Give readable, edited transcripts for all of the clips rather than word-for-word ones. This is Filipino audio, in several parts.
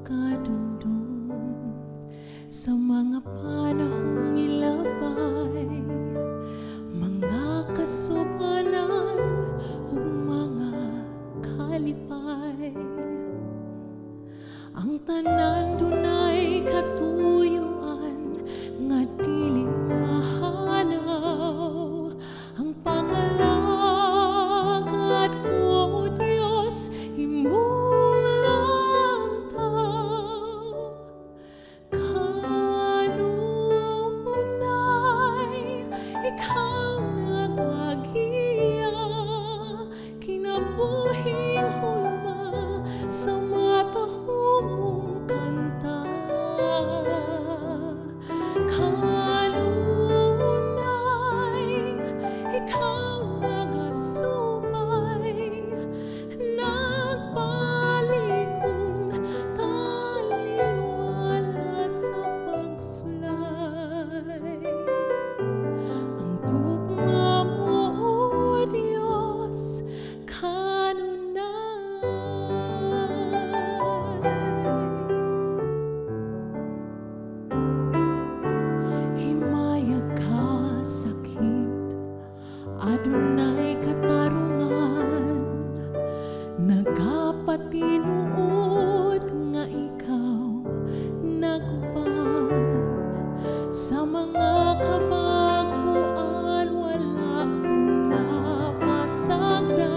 kadumdum sa mga panahong ilabay, mga kasubanan ug mga kalipay. Ang tanan dunay katuyuan nga dili mahanaw. Ang pagalagad ko, O Dios, imong lantaw. Kanunay ikaw nagagiya, kinabuhing hulma sa matahong mong kanta. Kanunay ikaw nagasubay, nagbalikon taliwala sa pagsulay. Ang gugma mo, O Diyos, kanunay. Himayag ka sakit, adunay katarungan, nagapatinuod nga ikaw naguban. Sa mga kabaghuan wala kong napasagdan.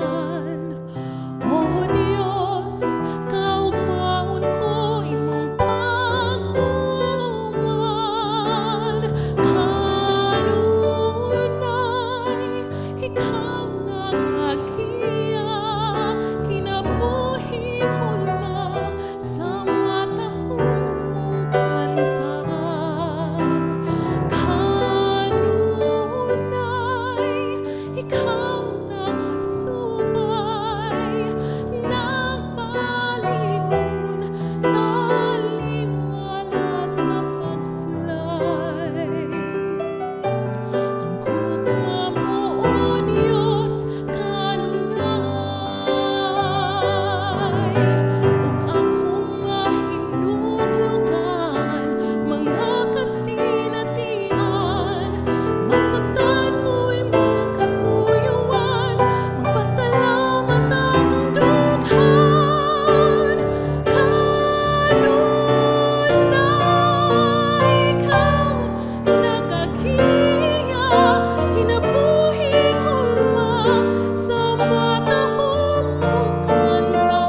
O Diyos, kaugmaon ko imong pagtuman. Kanunay ikaw nagagiya, kinabuhing hulma sa matahong mong kanta. Kanunay ikaw nagasubay, nagbalikon taliwala sa pagsulay. Ang gugma mo, O Diyos, kanunay. Ug akong mahinuglugan, mga kasinatian, masagdan ko imong katuyuan, magpasalamat akong dughan. Kanunay ikaw nagagiya, kinabuhing hulma sa matahong mong kanta.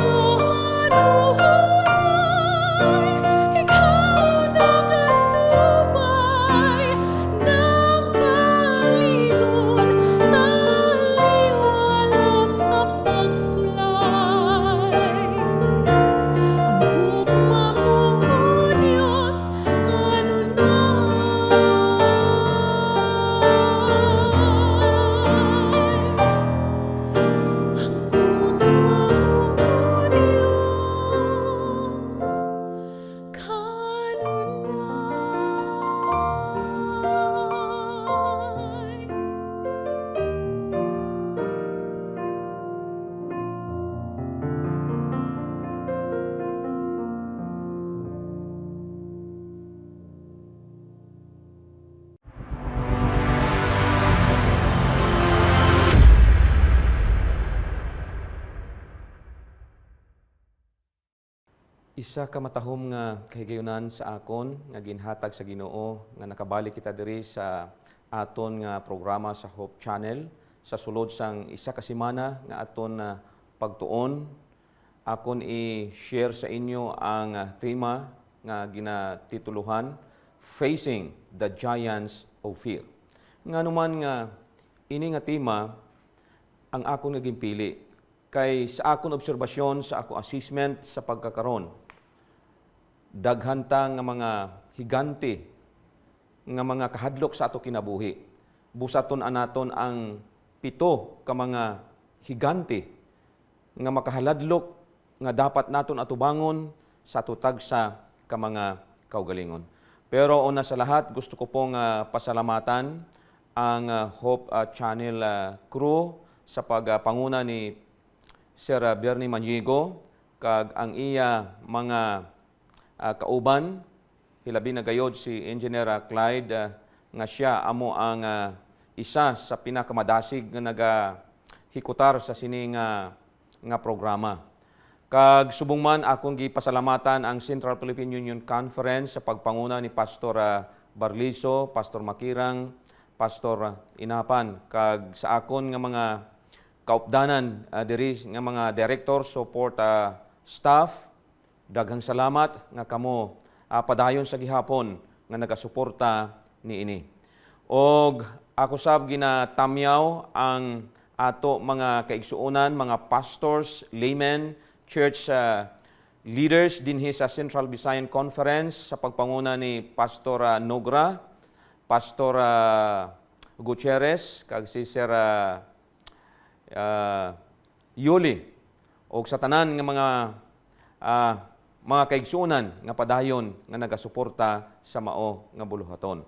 Kanunay ikaw nagasubay, nagbalikon taliwala sa pagsulay. Ang gugma mo, O Diyos, kanunay. Ang gugma mo, O Diyos, kanunay. Isa ka matahom nga kahigayunan sa akon nga ginhatag sa Ginoo nga nakabalik kita diri sa aton nga programa sa Hope Channel sa sulod sang isa ka semana nga aton na pagtuon. Akon i-share sa inyo ang tema nga ginatituluhan, Facing the Giants of Fear. Nga naman nga ini nga tema ang akon nga ginpili kay sa akon obserbasyon, sa ako assessment sa pagkakaron, daghanta nga mga higante nga mga kahadlok sa ato kinabuhi. Busaton anaton ang 7 ka mga higante nga makahaladlok nga dapat naton atubangon sa tutag sa ka mga kaugalingon. Pero una sa lahat, gusto ko pong pasalamatan ang Hope Channel crew sa pagpanguna ni Sir Bernie Manjigo kag ang iya mga kauban, hilabi na gayod si Engineer Clyde, nga siya amo ang isa sa pinakamadasig nga nagahikutar sa sini nga programa. Kag subong man akong gipasalamatan ang Central Philippine Union Conference sa pagpanguna ni Pastor Barliso, Pastor Makirang, Pastor Inapan, kag sa akon nga mga kaupdanan diri nga mga director, support staff, daghang salamat nga kamo padayon sa gihapon nga nagasuporta niini. Og ako sab ginatamyaw ang ato mga kaigsuonan, mga pastors, laymen, church leaders dinhi sa Central Visayan Conference sa pagpanguna ni Pastor Nogra, Pastor Gutierrez, kag si Sir Yuli, o sa tanan nga mga kaigsuonan nga padayon nga nagasuporta sa mao nga buluhaton.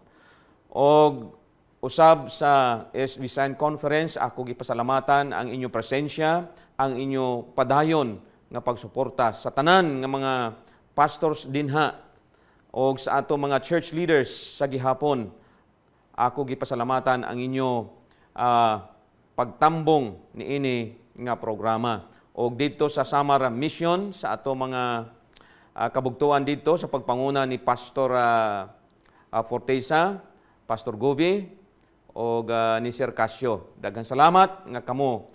Og usab sa Visayan Conference, ako gipasalamatan ang inyo presensya, ang inyo padayon nga pagsuporta sa tanan nga mga pastors dinha o sa ato mga church leaders sa gihapon. Ako gipasalamatan ang inyo pagtambong niini nga programa. O dito sa Samar Mission, sa ato mga kabugtuan dito sa pagpanguna ni Pastor Forteza, Pastor Gobi, o ni Sir Casio. Daghang salamat nga kamo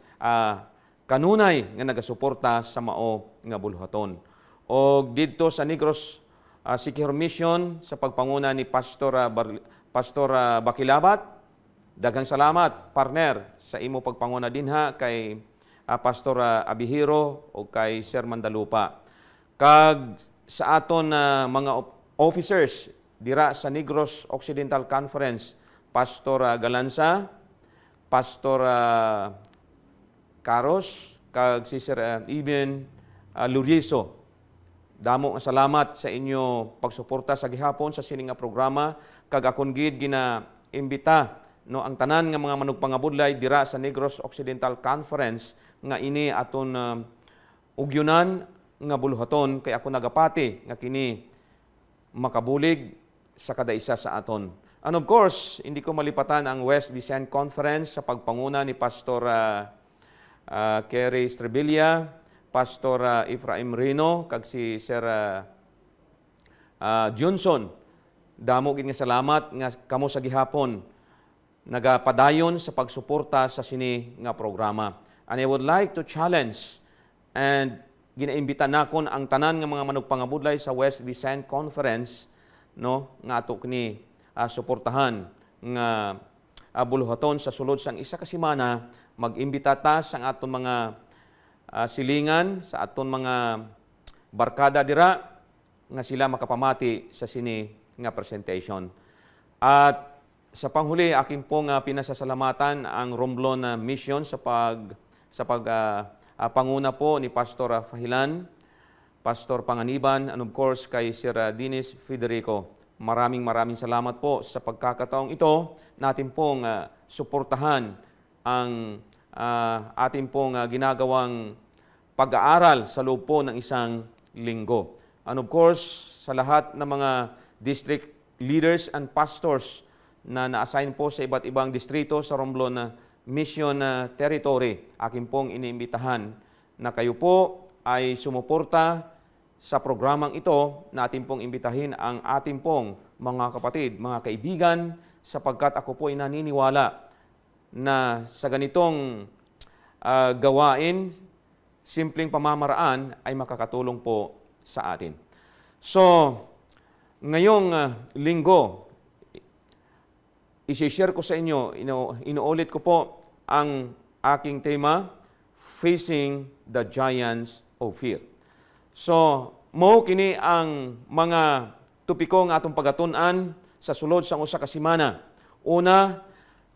kanunay nga nagasuporta sa mao nga buluhaton. O dito sa Negros Siquijor Mission sa pagpanguna ni Pastor Bakilabat, daghang salamat partner sa imo pagpanguna dinha kay Pastor Abihiro o kay Sir Mandalupa. Kag sa aton mga officers dira sa Negros Occidental Conference, Pastor Galanza, Pastor Caros, kag si Sir Iben Luriso. Damo nga salamat sa inyo pagsuporta sa gihapon sa sining nga programa, kag akon gid gina-imbita no ang tanan nga mga manugpangabudlay dira sa Negros Occidental Conference nga ini aton ugyunan nga buluhaton, kay ako nagapati nga kini makabulig sa kada isa sa aton. And of course, hindi ko malipatan ang West Visayan Conference sa pagpanguna ni Pastor Kerry Estrevilla, Pastor Efraim Rino, kag si Sir Johnson. Damo gid nga salamat nga kamo sa gihapon nagapadayon sa pagsuporta sa sini nga programa. And I would like to challenge and ginaimbita nakon ang tanan nga mga manugpangabudlay sa West Visayan Conference no nga ato kini suportahan nga buluhaton sa sulod sang isa ka semana. Mag-imbita ta sa aton mga silingan, sa aton mga barkada dira nga sila makapamati sa sini nga presentation. At sa panghuli, aking pong pinasasalamatan ang Romblon Mission sa panguna po ni Pastor Fahilan, Pastor Panganiban, and of course kay Sir Dinis Federico. Maraming salamat po sa pagkakataong ito. Natin pong suportahan ang atin pong ginagawang pag-aaral sa loob po ng isang linggo. And of course, sa lahat ng mga district leaders and pastors na na-assign po sa iba't ibang distrito sa Romblon Mission Territory, akin pong iniimbitahan na kayo po ay sumuporta sa programang ito. Natin pong imbitahin ang atin pong mga kapatid, mga kaibigan, sapagkat ako po ay naniniwala na sa ganitong gawain, simpleng pamamaraan ay makakatulong po sa atin. So, ngayong linggo, isi-share ko sa inyo, inuulit ko po ang aking tema, Facing the Giants of Fear. So, mo kini ang mga tupiko nga atong pagatun-an sa sulod sang usa ka semana. Una,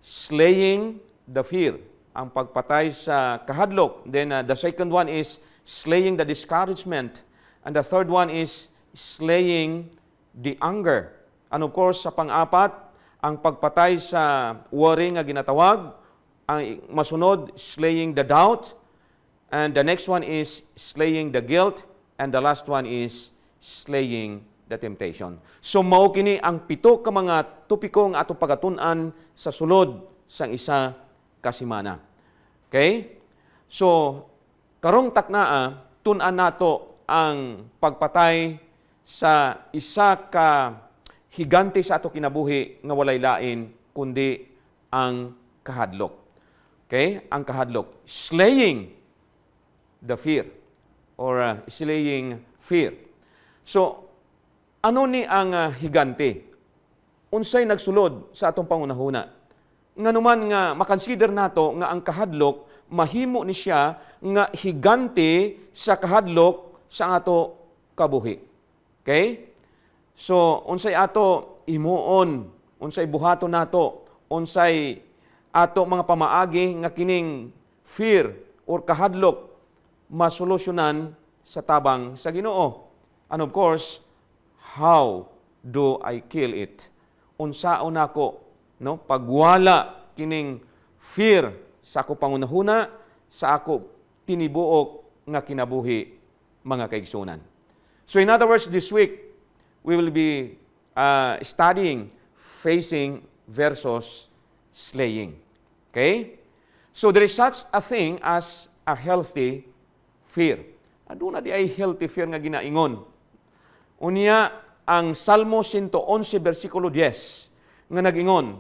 slaying the fear, ang pagpatay sa kahadlok. Then the second one is slaying the discouragement. And the third one is slaying the anger. And of course, sa pang-apat, ang pagpatay sa worry nga ginatawag. Ang masunod, slaying the doubt. And the next one is slaying the guilt. and the last one is slaying the temptation. So mao kini ang pito ka mga topiko nga ato pagatun-an sa sulod sang isa ka semana. Okay? So karong taknaa tun-an nato ang pagpatay sa isa ka higante sa ato kinabuhi nga walay lain kundi ang kahadlok. Okay? Ang kahadlok. Slaying the fear or slaying fear. So, ano ni ang higante? Unsay nagsulod sa atong pangunahuna? Nganuman nga makonsider nato nga ang kahadlok mahimo ni siya nga higante sa kahadlok sa ato kabuhi. Okay? So, unsay ato imuon, unsay buhaton nato, unsay ato mga pamaagi nga kining fear or kahadlok masolusyonan sa tabang sa Ginoo. And of course, how do I kill it? Unsaon nako, no, pagwala kining fear sa ako pangunahuna, sa ako tinibuok nga kinabuhi mga kaigsunan. So in other words, this week we will be studying facing versus slaying. Okay? So there is such a thing as a healthy fear. Aduna di ay healthy fear nga ginaingon. Unya ang Salmo 111 versikulo 10 nga nagingon,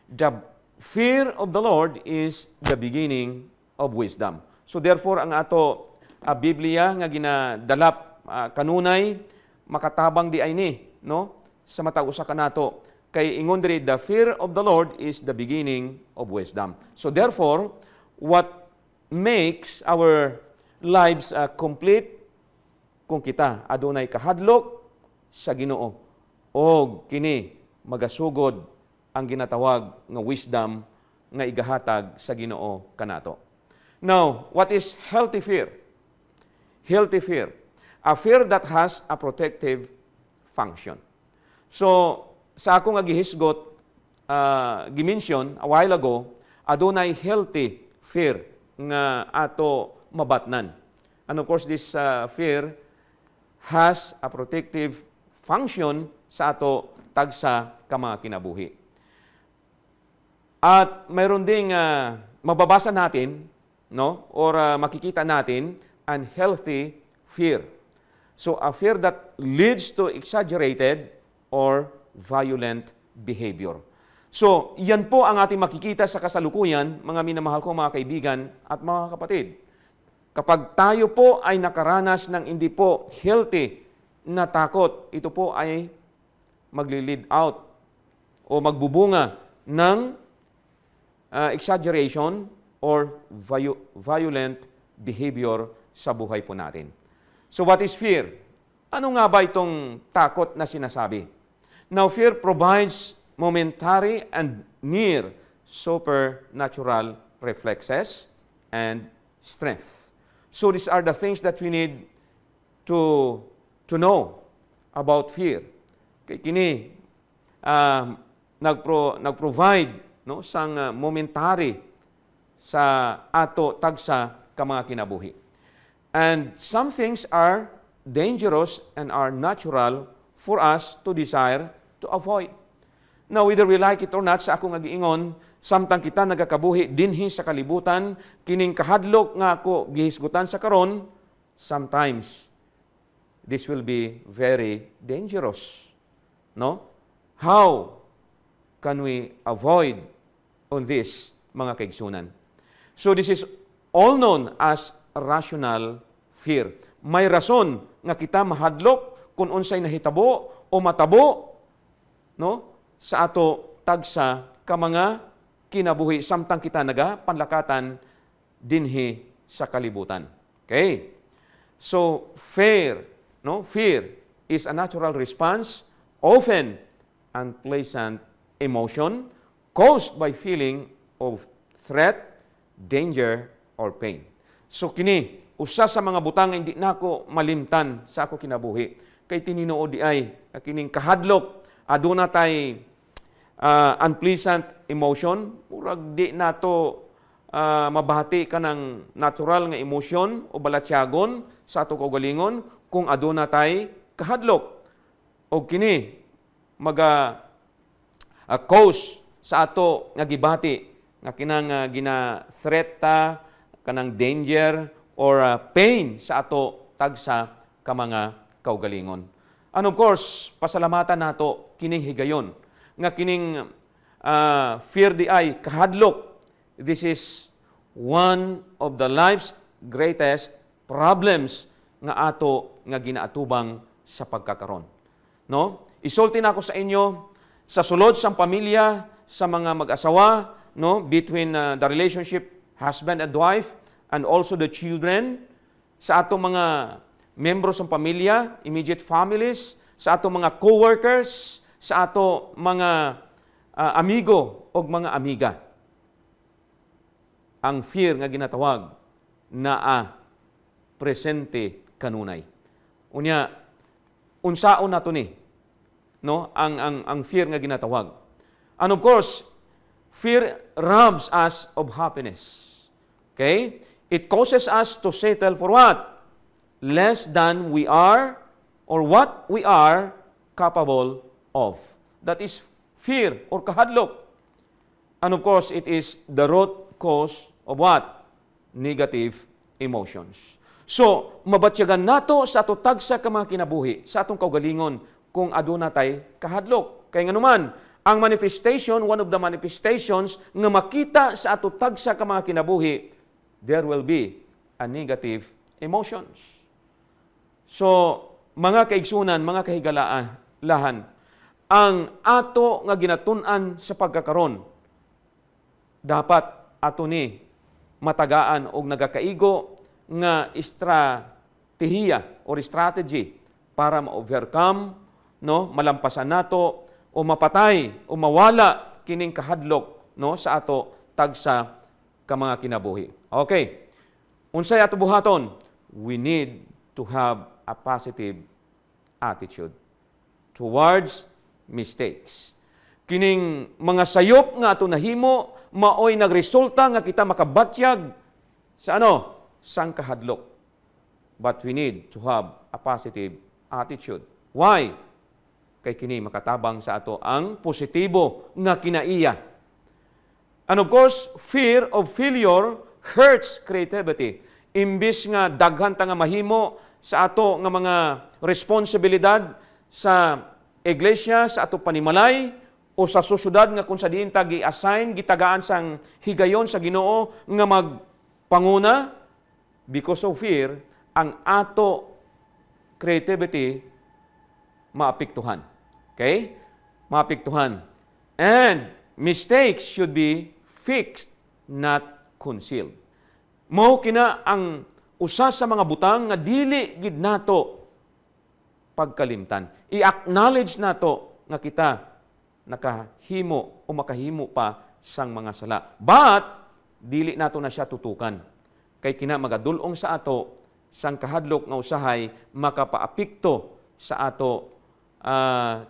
the fear of the Lord is the beginning of wisdom. So therefore ang ato Biblia nga ginadalap kanunay makatabang di ay ni, no, sa matag usa kanato kay ingon diri, the fear of the Lord is the beginning of wisdom. So therefore what makes our lives complete kung kita adunay kahadlok sa Ginoo o kini magasugod ang ginatawag nga wisdom nga igahatag sa Ginoo kanato. Now, what is healthy fear? Healthy fear, a fear that has a protective function. So, sa akong gihisgot, gimension a while ago, adunay healthy fear nga ato mabatnan. And of course, this fear has a protective function sa ato tagsa ka mga kinabuhi. At mayroon ding mababasa natin, no, or makikita natin unhealthy fear. So a fear that leads to exaggerated or violent behavior. So, yan po ang ating makikita sa kasalukuyan, mga minamahal kong mga kaibigan at mga kapatid. Kapag tayo po ay nakaranas ng hindi po healthy na takot, ito po ay magli-lead out o magbubunga ng exaggeration or violent behavior sa buhay po natin. So what is fear? Ano nga ba itong takot na sinasabi? Now, fear provides momentary and near supernatural reflexes and strength. So these are the things that we need to know about fear. Kini nagprovide, no, sang momentary sa ato tagsa ka mga kinabuhi. And some things are dangerous and are natural for us to desire to avoid. Now, whether we like it or not, sa akong agiingon, samtang kita nagakabuhi dinhi sa kalibutan, kining kahadlok nga ako gihisgutan sa karon, sometimes this will be very dangerous. No? How can we avoid on this, mga kaigsunan? So this is all known as rational fear. May rason nga kita mahadlok kung unsay nahitabo o matabo, no, sa ato tagsa ka mga kinabuhi samtang kita naga panlakatan dinhi sa kalibutan. Okay? So fear is a natural response, often unpleasant emotion caused by feeling of threat, danger, or pain. So kini usa sa mga butang hindi nako malimtan sa ako kinabuhi kay tinuod di ay kining kahadlok aduna tay unpleasant emotion, murag di nato mabahati ka ng natural nga emosyon o balatyagon sa ato kaugalingon, kung aduna tay kahadlok. O kini maga cause sa ato nga gibati nga kinang gina-threat ta kanang danger or pain sa ato tagsa ka mga kaugalingon. And of course, pasalamatan nato kining higayon nga kining fear di ay kahadlok. This is one of the life's greatest problems nga ato nga ginaatubang sa pagkakaron. No? Isulti na ako sa inyo sa sulod sang pamilya, sa mga mag-asawa, no, between the relationship husband and wife and also the children, sa atong mga membro ng pamilya, immediate families, sa atong mga co-workers, sa ato mga amigo o mga amiga. Ang fear nga ginatawag naa presente kanunay. Unya, unsaon nato ni, no, ang fear nga ginatawag. And of course, fear robs us of happiness. Okay? It causes us to settle for what? Less than we are or what we are capable of. That is fear or kahadlok. And of course, it is the root cause of what? Negative emotions. So, mabatyagan nato sa ato tagsa ka mga kinabuhi, sa atong kaugalingon, kung aduna tay kahadlok. Kaya nga naman, ang manifestation, one of the manifestations nga makita sa ato tagsa ka mga kinabuhi, there will be a negative emotions. So, mga kaigsunan, mga kahigalahan, ang ato nga ginatun-an sa pagkakaron, dapat ato ni matagaan og nagakaigo nga estratehiya or strategy para ma-overcome, no, malampasan nato o mapatay o mawala kining kahadlok, no, sa ato tagsa ka mga kinabuhi. Okay. Unsay ato buhaton? We need to have a positive attitude towards mistakes. Kining mga sayop nga ato nahimo maoy nagresulta nga kita makabatyag sa ano? Sang kahadlok. But we need to have a positive attitude. Why? Kay kini makatabang sa ato ang positibo nga kinaiya. And of course, fear of failure hurts creativity. Imbis nga daghan ta nga mahimo sa ato nga mga responsibilidad sa iglesia, sa ato panimalay, o sa susyudad nga kung sa diin ta gi-assign, gitagaan sang higayon sa Ginoo nga magpanguna, because of fear, ang ato creativity maapektuhan. Okay? Maapektuhan. And mistakes should be fixed, not concealed. Mao kina ang usa sa mga butang nga dili gid nato pagkalimtan. I-acknowledge nato nga kita nakahimo o makahimo pa sang mga sala. But dili nato na siya tutukan. Kay kina magadulong sa ato sang kahadlok nga usahay makapaapekto sa ato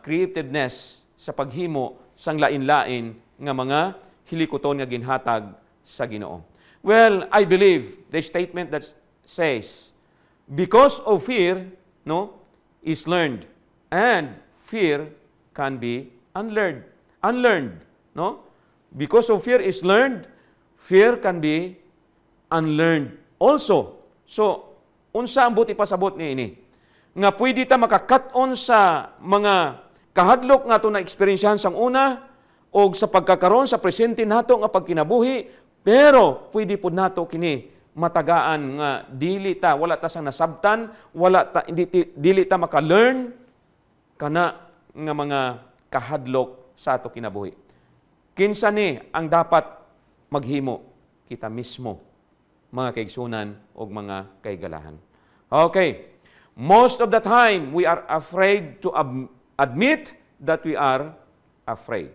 creativeness sa paghimo sang lain-lain nga mga hilikoton nga ginhatag sa Ginoo. Well, I believe the statement that says, because of fear, no, is learned, and fear can be unlearned. Unlearned, no? Because of fear is learned, fear can be unlearned also. So, unsa ang buti pasabot ni ini? Nga pwede ta makakat-on sa mga kahadlok nga ito na eksperyensyahan sang una o sa pagkakaroon sa presente nato nga pagkinabuhi, pero pwede po nato kini matagaan nga dili ta, wala ta sang nasabtan, dili ta maka-learn kana nga mga kahadlok sa ato kinabuhi. Kinsa ni ang dapat maghimo? Kita mismo, mga kaigsunan o mga kaigalahan. Okay. Most of the time, we are afraid to admit that we are afraid.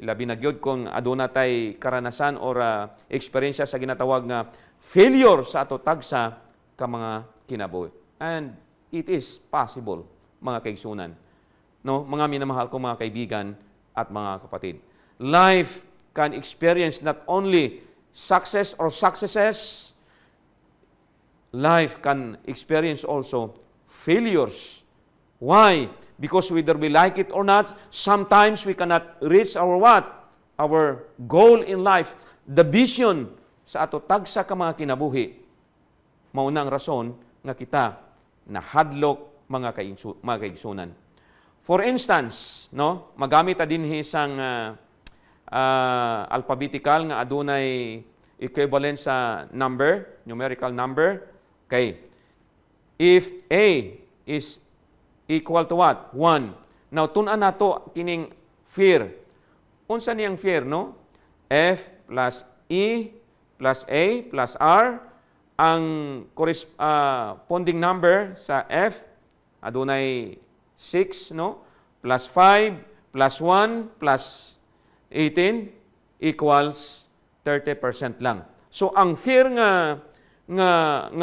Ilabi na gyud kung aduna tay karanasan or eksperyensya sa ginatawag nga failure sa ato tagsa ka mga kinabuhi. And it is possible, mga kaigsunan. No, mga minamahal kong mga kaibigan at mga kapatid. Life can experience not only success or successes, life can experience also failures. Why? Because whether we like it or not, sometimes we cannot reach our what? Our goal in life. The vision sa ato tagsa ka mga kinabuhi. Maunang rason nga kita nahadlok mga kaigsunan. For instance, no, magamit ta dinhi sang alphabetical nga adunay equivalent sa number, numerical number. Okay. If A is equal to what? 1. Now, tun-an nato kining fear. Unsa niyang fear, no? F plus E plus A plus R. Ang corresponding number sa F, adunay 6, no? Plus 5, plus 1, plus 18 equals 30% lang. So, ang fear nga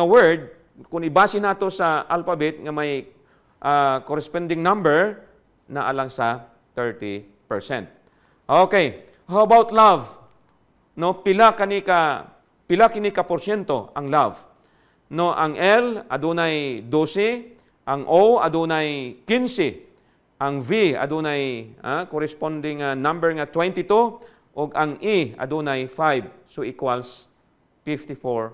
word, kung ibase nato sa alphabet nga may corresponding number na alang sa 30%. Okay, how about love? No, pila kini ka porsyento ang love? No, ang L adunay 12, ang O adunay 15, ang V adunay corresponding number nga 22 ug ang E adunay 5, so equals 54%.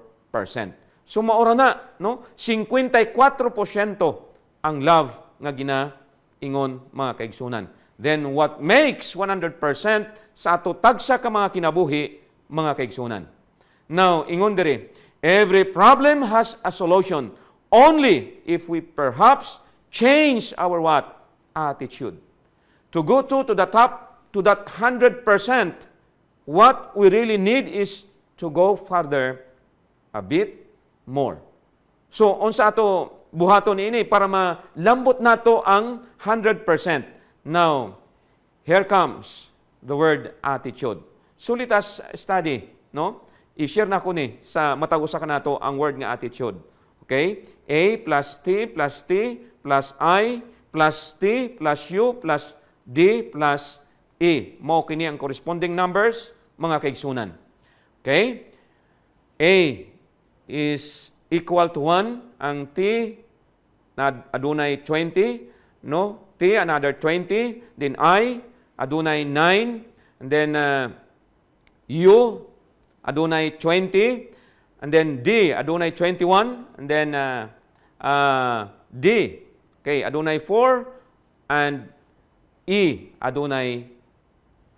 So maura na, no? 54% ang love nga ginaingon mga kaigsunan. Then what makes 100% sa ato tagsa ka mga kinabuhi mga kaigsunan? Now, ingon diri, every problem has a solution only if we perhaps change our what? Attitude. To go to the top, to that 100%, what we really need is to go further a bit more. So, unsa ato buhaton ini para malambot nato ang 100%. Now, here comes the word attitude. Sulit as study, no? I-share na ko ni sa matag usa kanato ang word nga attitude. Okay? A plus T plus T plus I plus T plus U plus D plus E. Mao kini ang corresponding numbers mga kaigsunan. Okay? A is equal to 1, ang T na adunay 20, no? T another 20, then I adunay 9, and then U adunay 20, and then D adunay 21, and then D okay adunay 4, and E adunay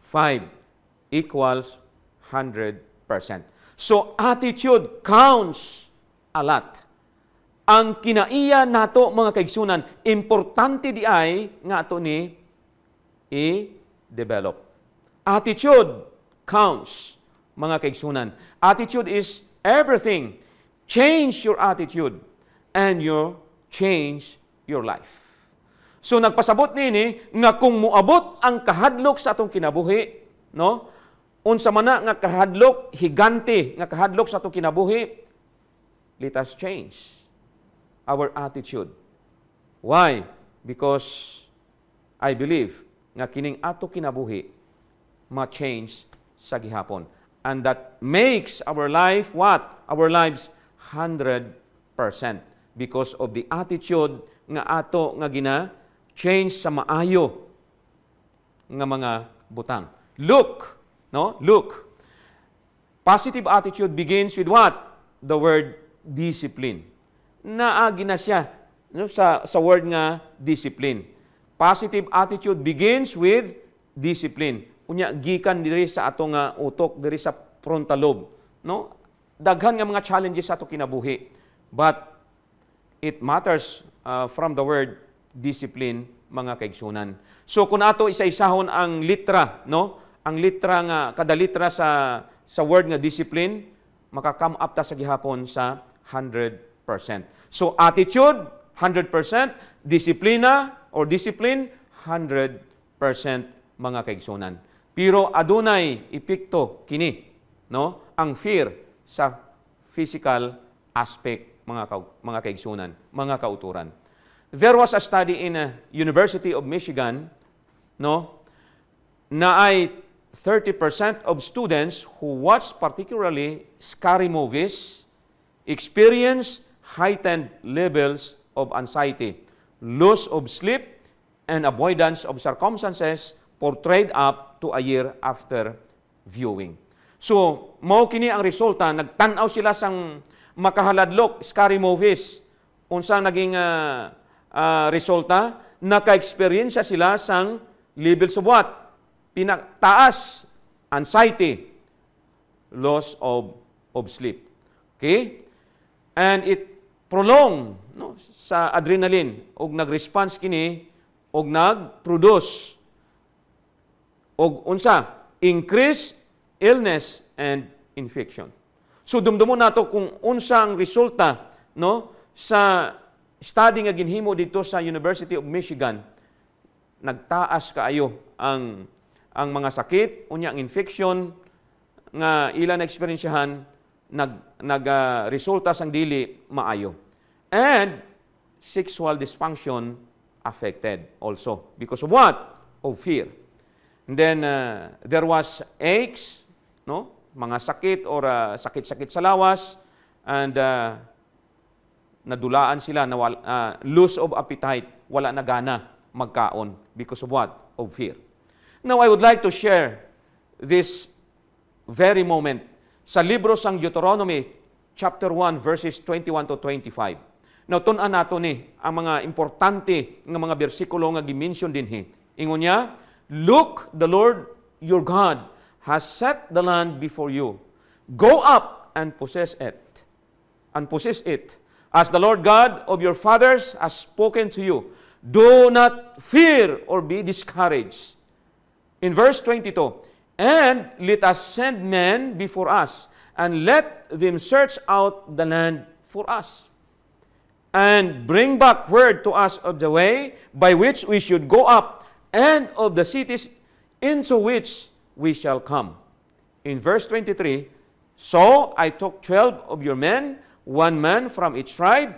5 equals 100%. So attitude counts a lot. Ang kinaiya nato mga kaigsunan, importante di ay nga ato ni i-develop. Attitude counts mga kaigsunan. Attitude is everything. Change your attitude and you change your life. So nagpasabot nini nga kung muabot ang kahadlok sa atong kinabuhi, no? Unsa man na nga kahadlok, higante nga kahadlok sa atong kinabuhi, let us change our attitude. Why? Because I believe nga kining ato kinabuhi ma-change sa gihapon. And that makes our life what? Our lives 100% because of the attitude nga ato nga gina-change sa maayo nga mga butang. Look, no? Look. Positive attitude begins with what? The word discipline. Naagi na siya no, sa word nga discipline. Positive attitude begins with discipline. Unya gikan diri sa atong utok diri sa frontal lobe, no? Daghan nga mga challenges sa ato kinabuhi. But it matters from the word discipline mga kaigsunan. So kung ato isa-isahon ang litra, no? Ang litra nga kada litra sa word nga discipline, makakam up ta sa gihapon sa 100%. So attitude 100%, disiplina or discipline 100% mga kaigsunan. Pero adunay epekto kini, no? Ang fear sa physical aspect mga kaigsunan, mga kauturan. There was a study in University of Michigan, no? Na ay 30% of students who watch particularly scary movies experience heightened levels of anxiety, loss of sleep, and avoidance of circumstances portrayed up to a year after viewing. So, mao kini ang resulta, nagtanaw sila sang makahaladlok, scary movies. Unsa naging resulta, naka-experience sila sang levels of what? Pinaktaas, anxiety, loss of sleep. Okay? And it prolong no, sa adrenaline og nag-response kini og nag-produce og unsa increase illness and infection. So dumdumon nato kung unsa ang resulta no sa study nga ginhimo dito sa University of Michigan. Nagtaas kaayo ang mga sakit, unya ang infection nga ila na eksperyensyahan resulta sang dili maayo. And sexual dysfunction affected also because of what? Of fear. And then there was aches, no? Mga sakit or sakit-sakit sa lawas, and nadulaan sila na loss of appetite, wala na gana magkaon because of what? Of fear. Now I would like to share this very moment sa libro sang Deuteronomy chapter 1 verses 21 to 25. Now tun-an nato ni ang mga importante nga mga bersikulo nga gi-mention dinhi. Ingon niya, "Look, the Lord your God has set the land before you. Go up and possess it. As the Lord God of your fathers has spoken to you. Do not fear or be discouraged." In verse 22, "And let us send men before us, and let them search out the land for us, and bring back word to us of the way by which we should go up, and of the cities into which we shall come." In verse 23, "So I took 12 of your men, one man from each tribe."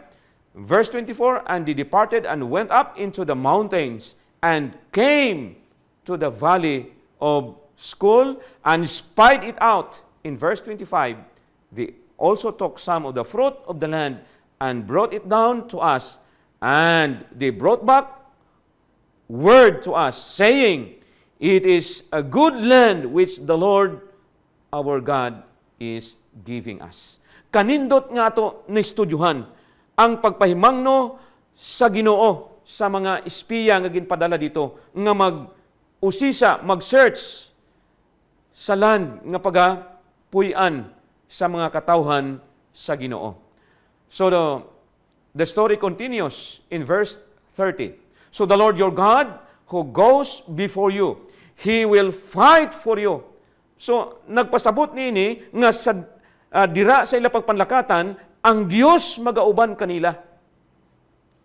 Verse 24, "And they departed and went up into the mountains, and came to the valley of Skul, and spied it out." In verse 25, "They also took some of the fruit of the land, and brought it down to us, and they brought back word to us, saying, It is a good land which the Lord our God is giving us." Kanindot nga to nistudyuhan ang pagpahimangno sa Ginoo sa mga espiya nga ginpadala dito nga mag-usisa, mag-search sa land nga pagapuy-an sa mga katawhan sa Ginoo. So the story continues in verse 30. "So the Lord your God who goes before you, He will fight for you." So nagpasabot niini nga sa dira sa ila pagpanlakatan ang Dios magauban kanila.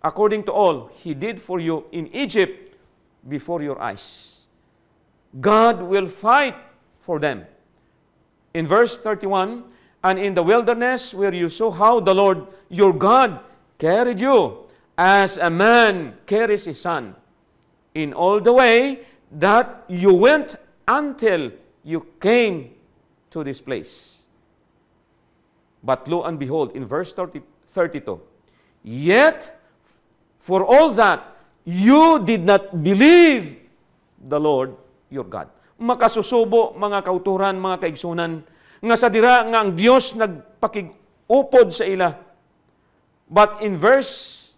According to all He did for you in Egypt before your eyes. God will fight for them. In verse 31, "And in the wilderness where you saw how the Lord your God carried you as a man carries his son, in all the way that you went until you came to this place." But lo and behold, in verse 32, "Yet for all that you did not believe the Lord your God." Makasusubo, mga kauturan, mga kaigsunan, nga sa dira nga ang Dios nagpakig-upod sa ila. But in verse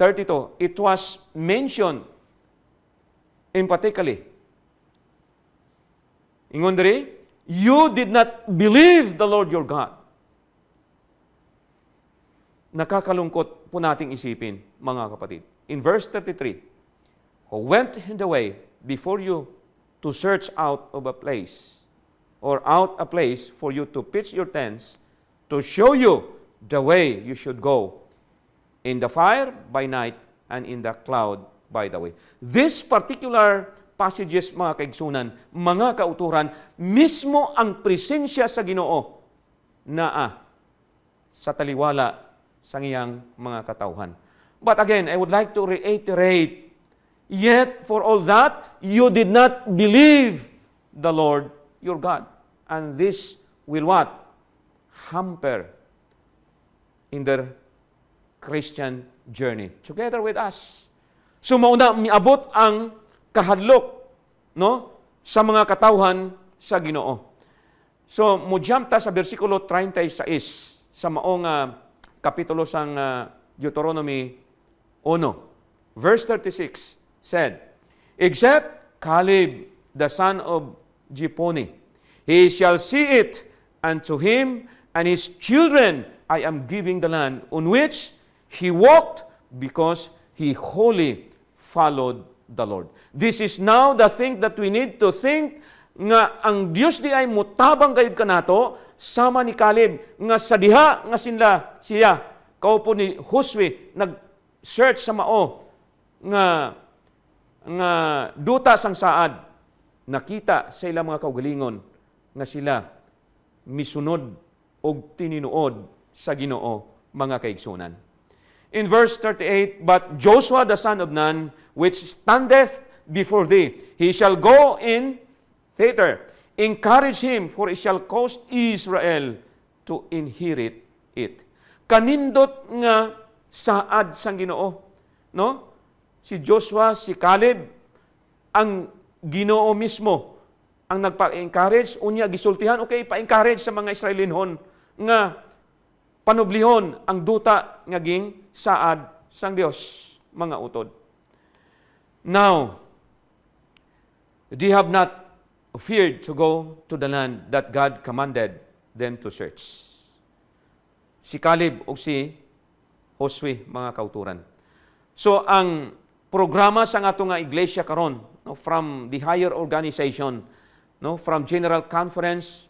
32, it was mentioned emphatically. Ingon diri, "You did not believe the Lord your God." Nakakalungkot po nating isipin, mga kapatid. In verse 33, "Who went in the way before you to search out of a place, or out a place for you to pitch your tents, to show you the way you should go, in the fire by night, and in the cloud by the way." This particular passages, mga kaigsunan, mga kauturan, mismo ang presensya sa Ginoo naa sa taliwala sa iyang mga katawhan. But again, I would like to reiterate, "Yet for all that, you did not believe the Lord your God." And this will what? Hamper in their Christian journey together with us. So mauna miabot ang kahadlok, no, sa mga katawhan sa Ginoo. So mo jump ta sa bersikulo 36 sa maong kapitulo sang Deuteronomy 1. Verse 36 said, "Except Caleb the son of Jepone, he shall see it, and to him and his children I am giving the land on which he walked, because he wholly followed the Lord." This is now the thing that we need to think, nga ang Dios di ay mutabang gayud kanato sama ni Caleb, nga sa diha nga siya kaupo ni Josue nag-search sa mao nga duta sang saad, nakita sa ilang mga kaugalingon nga sila misunod og tininuod sa Ginoo, mga kaigsunan. In verse 38, "But Joshua the son of Nun, which standeth before thee, he shall go in thither. Encourage him, for he shall cause Israel to inherit it." Kanindot nga saad sang Ginoo, no? Si Joshua, si Caleb, ang Ginoo mismo ang nagpa-encourage, unya gisultihan, okay, pa-encourage sa mga Israelinhon nga panublihon ang duta nga ging saad sang Dios, mga utod. Now, they have not feared to go to the land that God commanded them to search. Si Caleb o si Josue, mga kauturan. So, ang programa sa ato nga iglesia karon, no, from the higher organization, no, from General Conference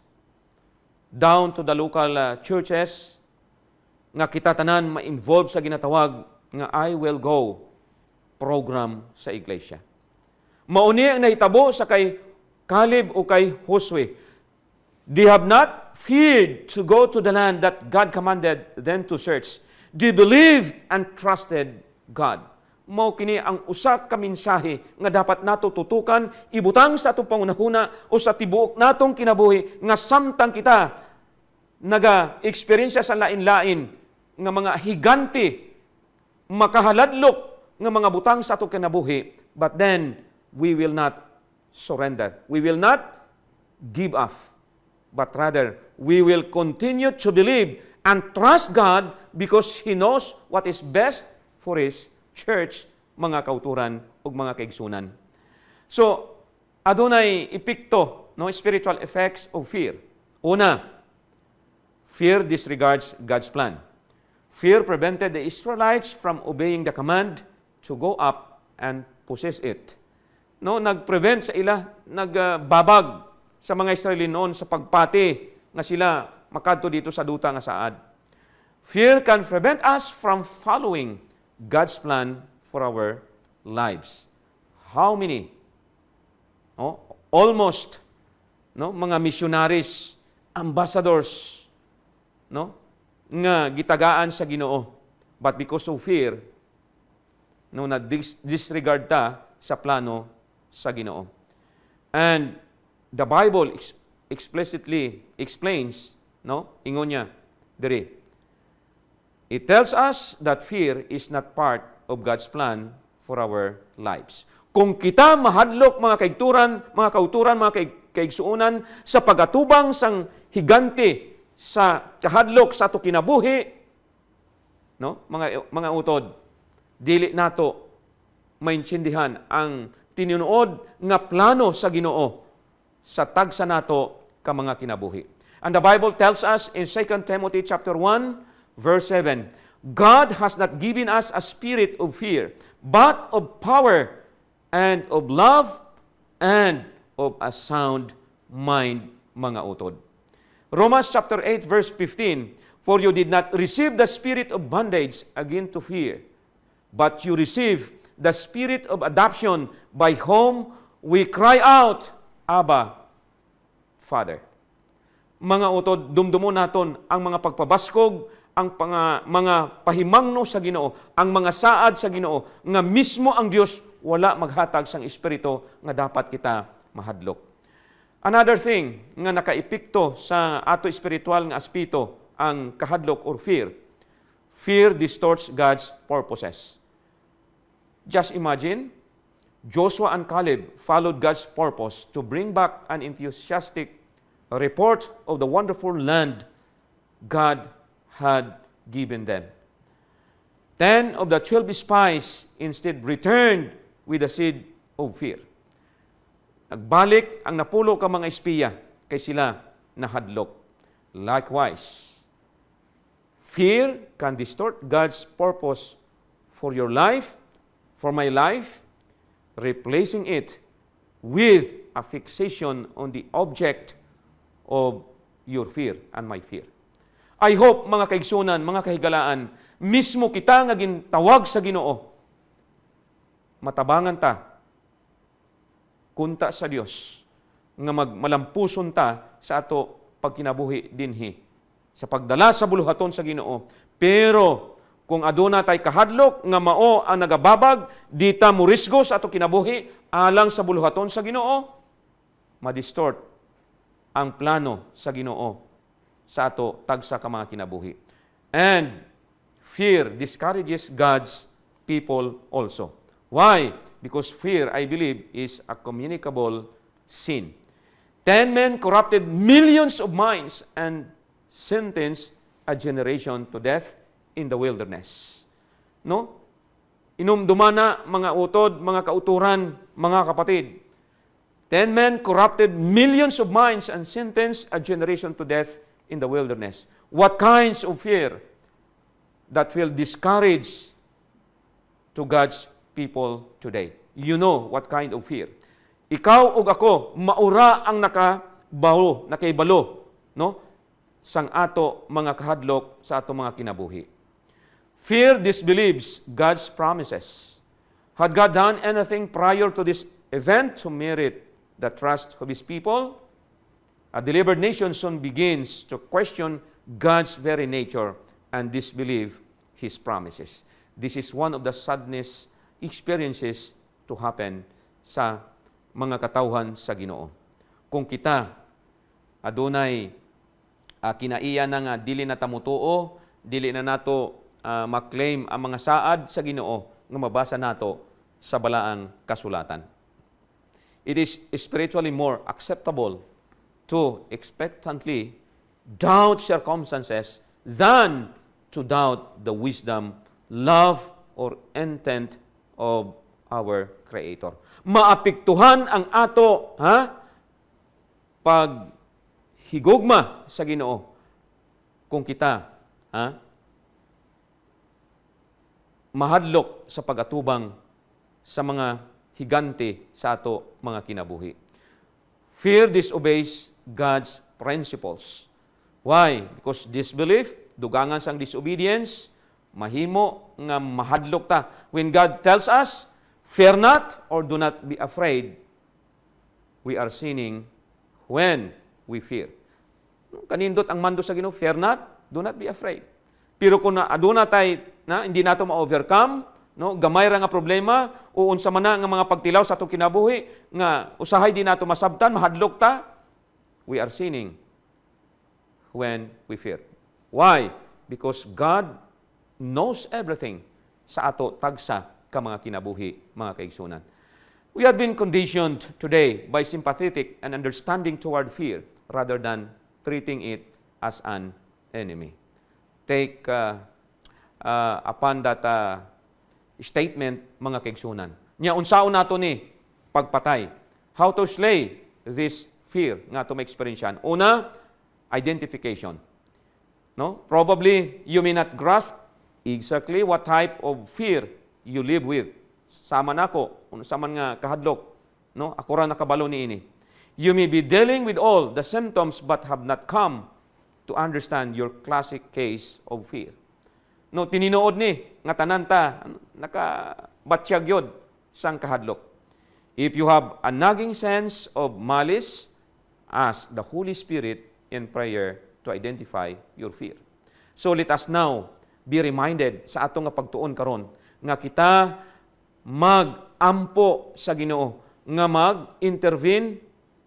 down to the local churches, nga kita tanan ma-involve sa ginatawag nga I Will Go program sa iglesia. Mauni ang nahitabo sa kay Caleb o kay Josue. They have not feared to go to the land that God commanded them to search. They believed and trusted God. Mao kini ang usa ka mensahe nga dapat nato tutukan, ibutang sa atong pangunahuna o sa tibuok natong kinabuhi, nga samtang kita naga-experience sa lain-lain nga mga higante, makahaladlok nga mga butang sa atong kinabuhi, but then we will not surrender. We will not give up, but rather we will continue to believe and trust God, because He knows what is best for His church, mga kauturan ug mga kaigsunan. So, adunay epekto, no, spiritual effects of fear. Una, fear disregards God's plan. Fear prevented the Israelites from obeying the command to go up and possess it. No, nagprevent sa ila, nagbabag sa mga Israeli noon sa pagpati nga sila makadto dito sa duta nga saad. Fear can prevent us from following God's plan for our lives. How many? No, almost, no, mga missionaries, ambassadors, no, nga gitagaan sa Ginoo, but because of fear, no, na disregard ta sa plano sa Ginoo. And the Bible explicitly explains, no, ingon niya diri, it tells us that fear is not part of God's plan for our lives. Kung kita mahadlok, mga kaigturan, mga kauturan, mga kaigsuunan, sa pagatubang sang higante sa kahadlok sa ato kinabuhi, no, mga utod, dili nato maintindihan ang tinuod nga plano sa Ginoo sa tagsa nato ka mga kinabuhi. And the Bible tells us in 2 Timothy chapter 1 verse 7, God has not given us a spirit of fear, but of power and of love and of a sound mind, mga utod. Romans chapter 8 verse 15, for you did not receive the spirit of bondage again to fear, but you received the spirit of adoption, by whom we cry out, Abba, Father. Mga utod, dumdumo naton ang mga pagpabaskog, ang mga pahimangno sa Ginoo, ang mga saad sa Ginoo, nga mismo ang Dios wala maghatag sang espiritu nga dapat kita mahadlok. Another thing nga nakaepekto sa ato espiritual nga aspeto ang kahadlok or fear. fear distorts God's purposes. Just imagine, Joshua and Caleb followed God's purpose to bring back an enthusiastic report of the wonderful land God had given them. 10 of the 12 spies instead returned with the seed of fear. Nagbalik ang napulo ka mga espiya kay sila nahadlok. Likewise, fear can distort God's purpose for your life, for my life, replacing it with a fixation on the object of your fear and my fear. I hope, mga kaigsunan, mga kahigalaan, mismo kita nga gintawag sa Ginoo, matabangan ta, kunta sa Dios nga malampuson ta sa ato pagkinabuhi dinhi sa pagdala sa buluhaton sa Ginoo. Pero kung aduna tay kahadlok nga mao ang nagababag, di ta murisgo sa ato kinabuhi alang sa buluhaton sa Ginoo, madistort ang plano sa Ginoo sa ato tagsa ka mga kinabuhi. And fear discourages God's people also. Why? Because fear, I believe, is a communicable sin. 10 men corrupted millions of minds and sentenced a generation to death in the wilderness. No? Inumdumana, mga utod, mga kauturan, mga kapatid. 10 men corrupted millions of minds and sentenced a generation to death in the wilderness. What kinds of fear that will discourage to God's people today? You know what kind of fear. Ikaw ug ako, maura ang nakaibalo, no? Sang ato mga kahadlok sa ato mga kinabuhi. Fear disbelieves God's promises. Had God done anything prior to this event to merit the trust of His people? A delivered nation soon begins to question God's very nature and disbelieve His promises. This is one of the sadness experiences to happen sa mga katawhan sa Ginoo. Kung kita adunay kinaiya na nga dili na tamutuo, dili na nato maklaim ang mga saad sa Ginoo nga mabasa nato sa balaang kasulatan. It is spiritually more acceptable to expectantly doubt circumstances than to doubt the wisdom, love, or intent of our Creator. Maapektuhan ang ato paghigugma sa Ginoo kung kita mahadlok sa pagatubang sa mga higante sa ato mga kinabuhi. Fear disobeys God's principles. Why? Because disbelief, dugangan sang disobedience, mahimo nga mahadlok ta. When God tells us, fear not or do not be afraid, we are sinning when we fear. Kanindot ang mando sa Ginoo, fear not, do not be afraid. Pero kung aduna tay hindi nato ma-overcome, no, gamay ra nga problema o unsa man nga mga pagtilaw sa atong kinabuhi nga usahay di nato masabtan, mahadlok ta, we are sinning when we fear. Why? Because God knows everything sa ato tagsa ka mga kinabuhi, mga kaigsunan. We have been conditioned today by sympathetic and understanding toward fear rather than treating it as an enemy. Take upon that statement, mga kaigsunan. Nya unsaon nato ni pagpatay? How to slay this fear nga to ma-experiencean? Una, identification. No? Probably you may not grasp exactly what type of fear you live with. Sama nako, saman nga kahadlok, no? Ako ra nakabalo niini. You may be dealing with all the symptoms but have not come to understand your classic case of fear. No, tininuod ni nga tanan ta nakabatsyag yod sang kahadlok. If you have a nagging sense of malice, ask the Holy Spirit in prayer to identify your fear. So let us now be reminded sa atong nga pagtuon karon nga kita mag-ampo sa Ginoo, nga mag-intervene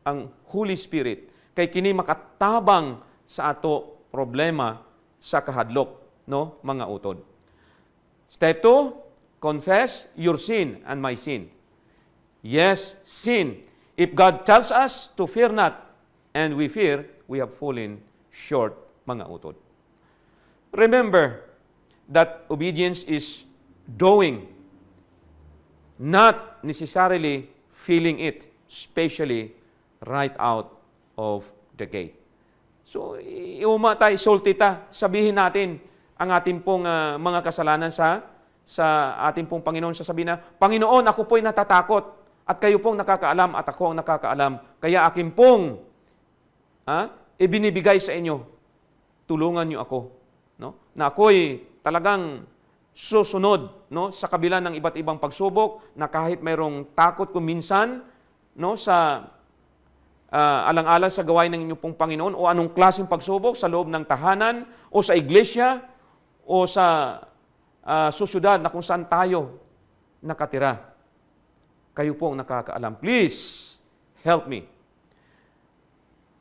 ang Holy Spirit kay kini makatabang sa ato problema sa kahadlok. no, mga utod. Step 2, confess your sin and my sin. Yes, sin. If God tells us to fear not, and we fear, we have fallen short, mga utod. Remember that obedience is doing, not necessarily feeling it, especially right out of the gate. So, iuma tayo, sulti ta, sabihin natin ang ating pong mga kasalanan sa ating pong Panginoon. Sasabihin na, Panginoon, ako po'y natatakot at kayo pong nakakaalam at ako ang nakakaalam. Kaya akin pong ibinibigay sa inyo. Tulungan niyo ako. No? Na ako'y talagang susunod, no, sa kabila ng iba't ibang pagsubok, na kahit mayroong takot ko minsan, no, sa alang-alang sa gawain ng inyong pong Panginoon, o anong klaseng pagsubok sa loob ng tahanan o sa iglesia o sa susyudad na kung saan tayo nakatira. Kayo po ang nakakaalam. Please, help me.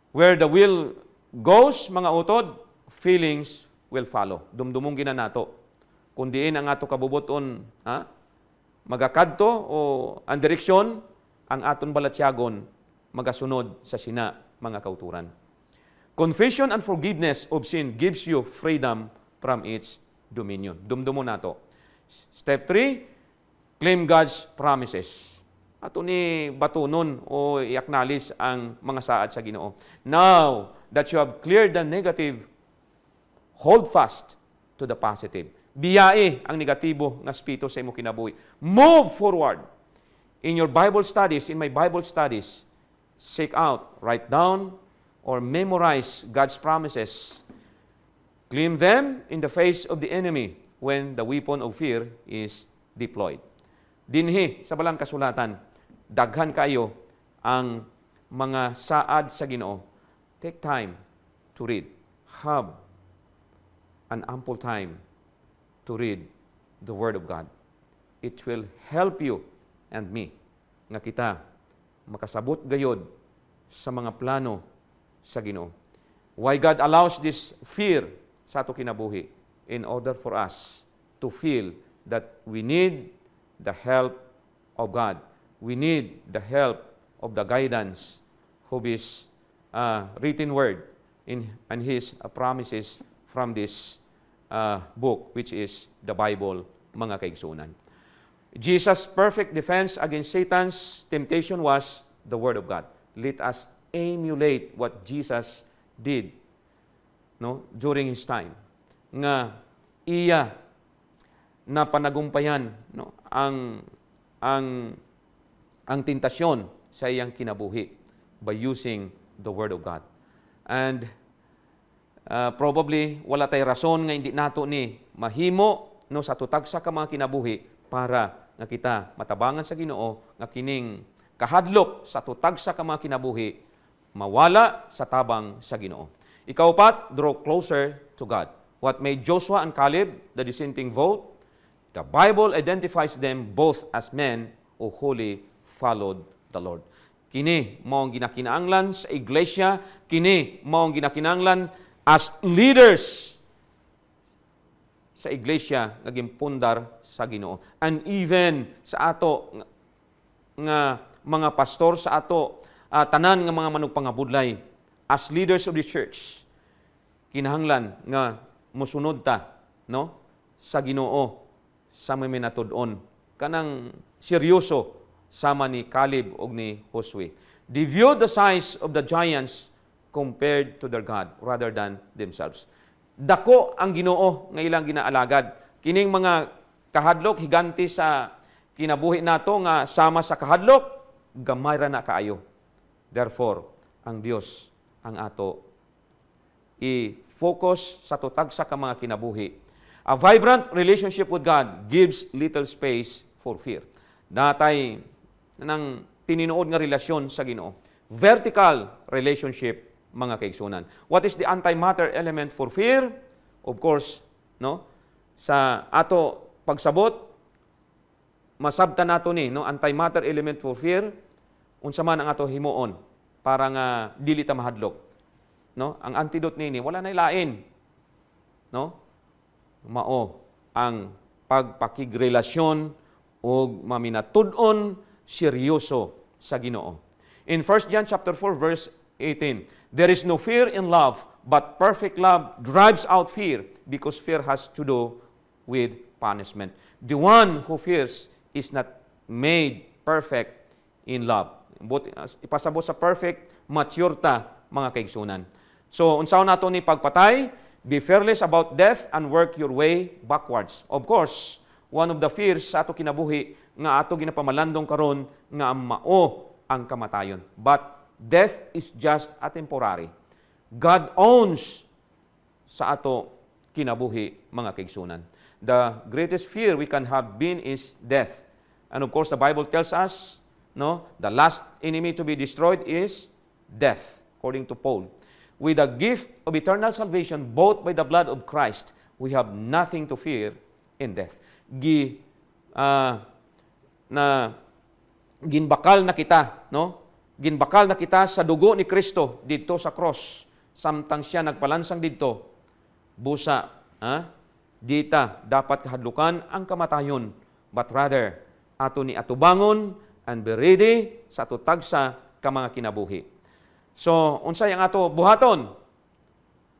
Where the will goes, mga utod, feelings will follow. Dumdumong gina nato. Kundiin ang ato kabubuton, magakadto o ang direksyon, ang aton balatyagon, magasunod sa sina, mga kauturan. Confession and forgiveness of sin gives you freedom from its dominion. Dumdumo nato. Step 3, claim God's promises. Ato ni batunon o i-acknowledge ang mga saad sa Ginoo. Now that you have cleared the negative, hold fast to the positive. Biyae ang negatibo nga spirito sa imo kinabuhi. Move forward. In your Bible studies, in my Bible studies, seek out, write down, or memorize God's promises. Claim them in the face of the enemy when the weapon of fear is deployed. Dinhi sa balang kasulatan, daghan kayo ang mga saad sa Ginoo. Take time to read. Have an ample time to read the Word of God. It will help you and me nga kita makasabot gayod sa mga plano sa Ginoo. Why God allows this fear sa ato kinabuhi? In order for us to feel that we need the help of God. We need the help of the guidance of His written Word and His promises from this book, which is the Bible, mga kaigsunan. Jesus' perfect defense against Satan's temptation was the Word of God. Let us emulate what Jesus did, no, during His time. Nga iya na panagumpayan, no, ang tentasyon sa iyang kinabuhi by using the Word of God. And probably wala tay rason nga hindi nato ni mahimo, no, sa tutag sa mga kinabuhi para nga kita matabangan sa Ginoo nga kining kahadlok sa tutag sa mga kinabuhi mawala sa tabang sa Ginoo. Ikaupat, draw closer to God. What made Joshua and Caleb the dissenting vote? The Bible identifies them both as men who wholly followed the Lord. Kini mao ang ginakinahanglan sa iglesia, kini mao ang ginakinahanglan as leaders sa iglesia nga gimpundar sa Ginoo. And even sa ato nga mga pastor, sa ato tanan nga mga manugpangabudlay, as leaders of the church, kinahanglan nga mosunod ta, no, sa Ginoo sa may minatudon. Kanang seryoso sama ni Caleb o ni Josue. They viewed the size of the giants compared to their God rather than themselves. Dako ang Ginoo nga ilang ginaalagad. Kining mga kahadlok, higanti sa kinabuhi nato nga sama sa kahadlok, gamay ra na kaayo. Therefore, ang Dios ang ato i-focus sa tutag sa mga kinabuhi. A vibrant relationship with God gives little space for fear. Natay nang tininuod nga relasyon sa Ginoo. Vertical relationship, mga kaigsunan. What is the antimatter element for fear? Of course, no, sa ato pagsabot, masabta nato ni, no, antimatter element for fear, unsa man ang ato himuon para nga dili ta mahadlok. No? Ang antidote nini wala nay lain. No? mao ang pagpakigrelasyon o maminatud-on seryoso sa Ginoo. In 1 John chapter 4 verse 18, there is no fear in love, but perfect love drives out fear, because fear has to do with punishment. The one who fears is not made perfect in love. Ipasabot sa perfect, mature ta, mga kaigsunan. So, unsaon nato ni pagpatay? Be fearless about death and work your way backwards. Of course, one of the fears sa ato kinabuhi nga ato ginapamalandong karon nga mao ang kamatayon. But death is just a temporary. God owns sa ato kinabuhi, mga kaigsunan. The greatest fear we can have been is death. And of course, the Bible tells us, no, the last enemy to be destroyed is death, according to Paul. With the gift of eternal salvation, both by the blood of Christ, we have nothing to fear in death. Ginbakal na kita, no? Ginbakal na kita sa dugo ni Kristo dito sa cross. Samtang siya nagpalansang dito, busa, dita dapat kahadlukan ang kamatayon, but rather ato ni atubangon and be ready sa ato tagsa ka mga kinabuhi. So, unsay ang ato buhaton?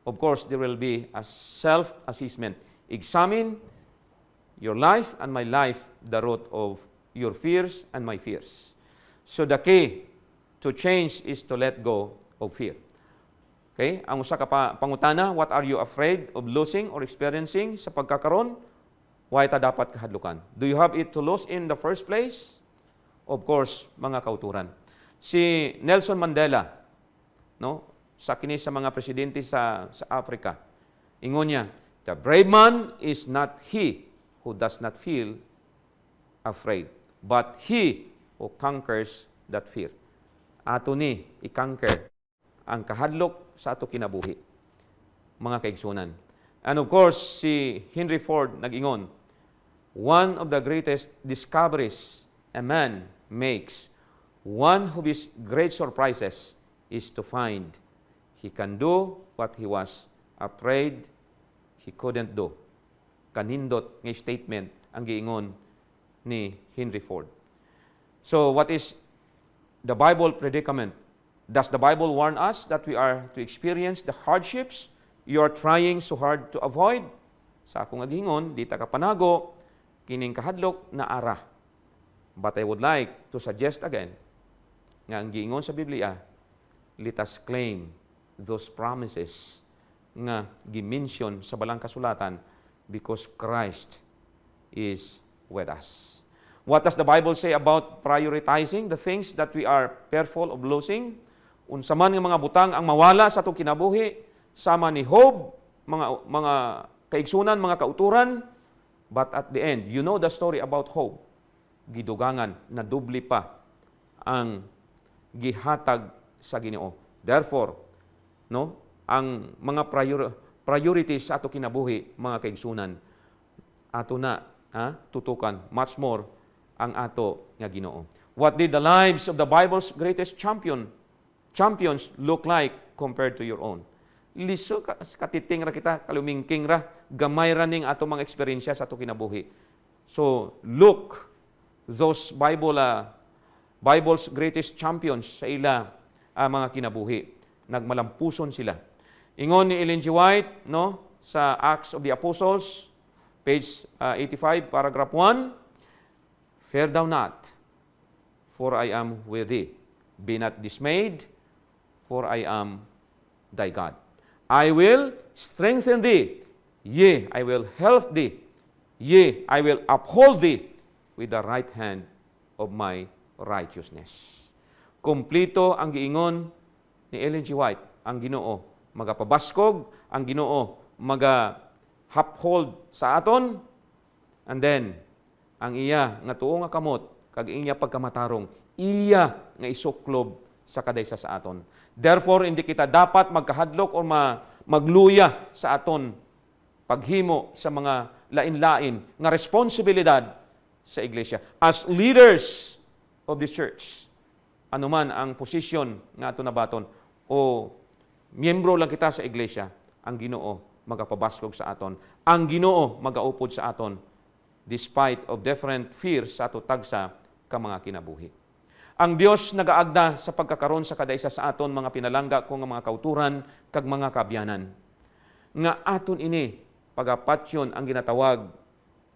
Of course, there will be a self-assessment. Examine your life and my life, the root of your fears and my fears. So, the key to change is to let go of fear. Okay? Ang usa ka pangutana, what are you afraid of losing or experiencing sa pagkakaron? Why ta dapat kahadlukan? Do you have it to lose in the first place? Of course, mga kauturan. Si Nelson Mandela, no, sa kini sa mga presidente sa Africa, ingon niya, the brave man is not he who does not feel afraid, but he who conquers that fear. Ato ni i-conquer ang kahadlok sa ato kinabuhi, mga kaigsunan. And of course, si Henry Ford nag-ingon, one of the greatest discoveries a man makes, one of his great surprises, is to find he can do what he was afraid he couldn't do. Kanindot ng statement ang giingon ni Henry Ford. So, what is the Bible predicament? Does the Bible warn us that we are to experience the hardships you are trying so hard to avoid? Sa akong aghingon, di ta kapanago, kining kahadlok na ara. But I would like to suggest again, nga ang giingon sa Biblia, let us claim those promises nga gimension sa balang kasulatan, because Christ is with us. What does the Bible say about prioritizing the things that we are fearful of losing? Unsa man nga mga butang ang mawala sa atong kinabuhi, sama ni Job, mga kaigsunan, mga kauturan, but at the end, you know the story about Job. Gidugangan na dubli pa ang gihatag sa Ginoo. Therefore, no, ang mga priorities sa ato kinabuhi, mga kaigsunan, ato na tutukan much more ang ato nga Ginoo. What did the lives of the Bible's greatest champions look like compared to your own? Liso katiting ra kita, kalumingking ra, gamay ra ning ato mga eksperyensya sa ato kinabuhi. So, look those Bible's greatest champions sa ila mga kinabuhi. Nagmalampuson sila. Ingon ni Ellen G. White, no, sa Acts of the Apostles, page 85, paragraph 1, fear thou not, for I am with thee. Be not dismayed, for I am thy God. I will strengthen thee, yea, I will help thee, yea, I will uphold thee with the right hand of my righteousness. Kumplito ang giingon ni Ellen G. White, ang Ginoo magapabaskog, ang Ginoo maga-uphold sa aton, and then ang iya nga tuo nga kamot kag iya pagkamatarong, iya nga isuklob sa kadaysa sa aton. Therefore, hindi kita dapat magkahadlok o magluya sa aton paghimo sa mga lain-lain nga responsibilidad sa iglesia. As leaders of the church, anuman ang posisyon nga ato nabaton o miyembro lang kita sa iglesia, ang Ginoo magapabaskog sa aton. Ang Ginoo magaupod sa aton despite of different fears sa ato tagsa ka mga kinabuhi. Ang Dios nagaagda sa pagkakaroon sa kada isa sa aton mga pinalangga kung mga kauturan kag mga kabyanan. Nga aton ini pagapatyon ang ginatawag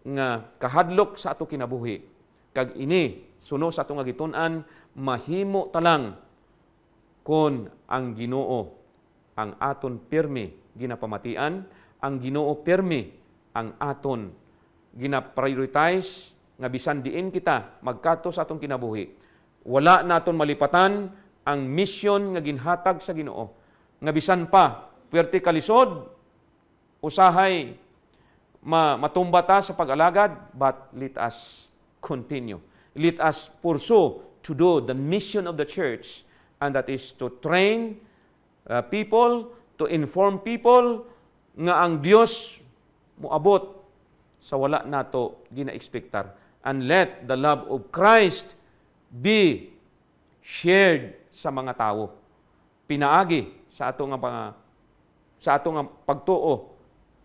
nga kahadlok sa ato kinabuhi. Kag ini suno sa atong gitun-an mahimo talang kon ang Ginoo ang aton pirmi ginapamatian, ang Ginoo pirmi ang aton gina-prioritize nga bisan diin kita magkato sa atong kinabuhi. Wala naton malipatan ang mission nga ginhatag sa Ginoo. Nga bisan pa puwerte kalisod usahay matumba ta sa pag-alagad, but let us continue. Let us pursue to do the mission of the church, and that is to train people, to inform people nga ang Dios moabot sa wala nato gina-expectar. And let the love of Christ be shared sa mga tao. Pinaagi sa atong pagtuo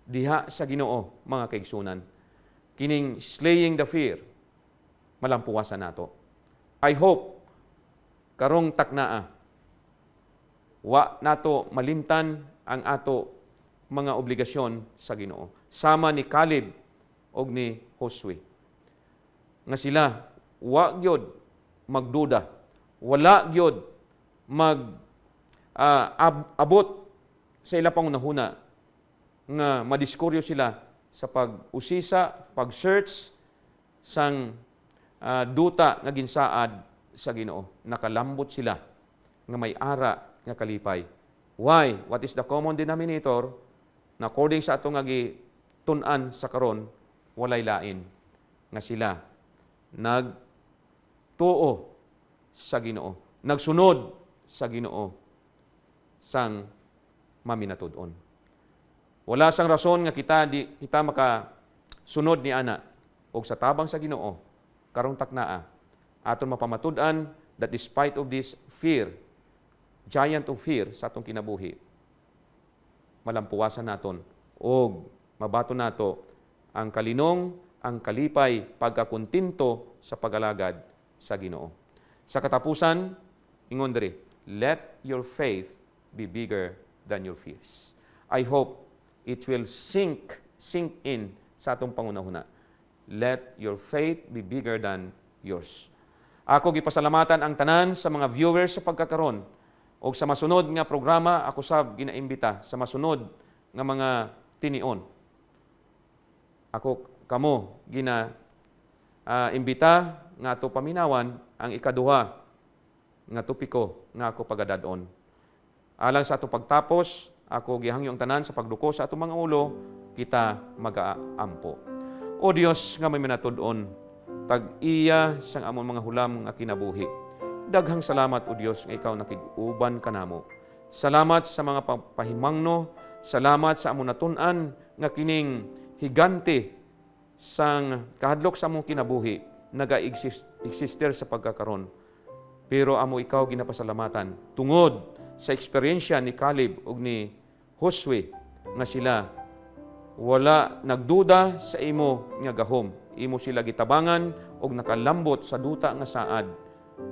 diha sa Ginoo, mga kaigsunan. Kining slaying the fear, malampuwasan nato. I hope karong taknaa wa nato malimtan ang ato mga obligasyon sa Ginoo. Sama ni Caleb og ni Josue. Nga sila wa gyud magduda, wala gyud abot sa ila pangunahuna nga madiskuryo sila sa pag-usisa, pag-search sang duta nga ginsaad sa Ginoo. Nakalambot sila nga may ara nga kalipay. Why? What is the common denominator? Na according sa atong nga tun-an sa karon, walay lain nga sila nagtuo sa Ginoo, nagsunod sa Ginoo sang maminatud-on. Wala sang rason nga kita makasunod ni ana og sa tabang sa Ginoo karong taknaa aton mapamatud-an that despite of this fear, giant of fear sa atong kinabuhi, malampuwasan naton og mabato nato ang kalinong, ang kalipay, pagkakuntinto sa pagalagad sa Ginoo. Sa katapusan, ingon diri, let your faith be bigger than your fears. I hope it will sink in sa atong pangunahuna. Let your faith be bigger than yours. Ako gipasalamatan ang tanan sa mga viewers sa pagkakaron o sa masunod nga programa ako sab ginaimbita sa masunod nga mga tinion. Ako kamo imbita nga ato paminawan ang ikaduha nga topiko nga ako pagadadon. Alang sa ato pagtapos, ako gihangyo ang tanan sa pagduko sa atong mga ulo, kita mag-aampo. O Dios nga may minatud-on, tag-iya sang amon mga hulam nga kinabuhi. Daghang salamat o Dios nga ikaw nakig-uban kanamo. Salamat sa mga pahimangno, salamat sa amon natun-an nga kining higante sang kahadlok sa among kinabuhi naga-exister sa pagkakaron. Pero amo ikaw ginapasalamatan tungod sa eksperyensya ni Caleb ug ni Josue nga sila wala nagduda sa imo nga gahom. Imo sila gitabangan og nakalambot sa duta nga saad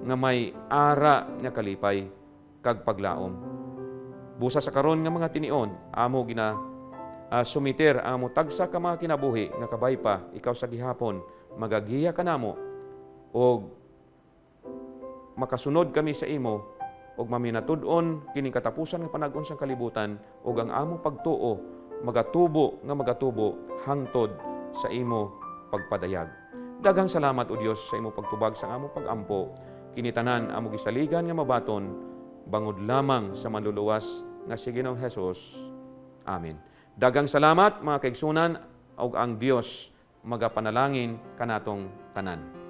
nga may ara nga kalipay kag paglaom. Busa sa karon nga mga tinion, amo sumiter ang amo tagsa ka mga kinabuhi nga kabay pa ikaw sa gihapon magagiya kanamo og makasunod kami sa imo og maminatud-on kining katapusan nga panag-on sang kalibutan ug ang among pagtuo magatubo hangtod sa imo pagpadayag. Daghang salamat o Dios sa imo pagtubag sa among pagampo. Kinitanan amo gisaligan nga mabaton bangod lamang sa manluluwas nga si Ginoong Hesus. Amen. Daghang salamat mga kaigsunan ug ang Dios magapanalangin kanatong tanan.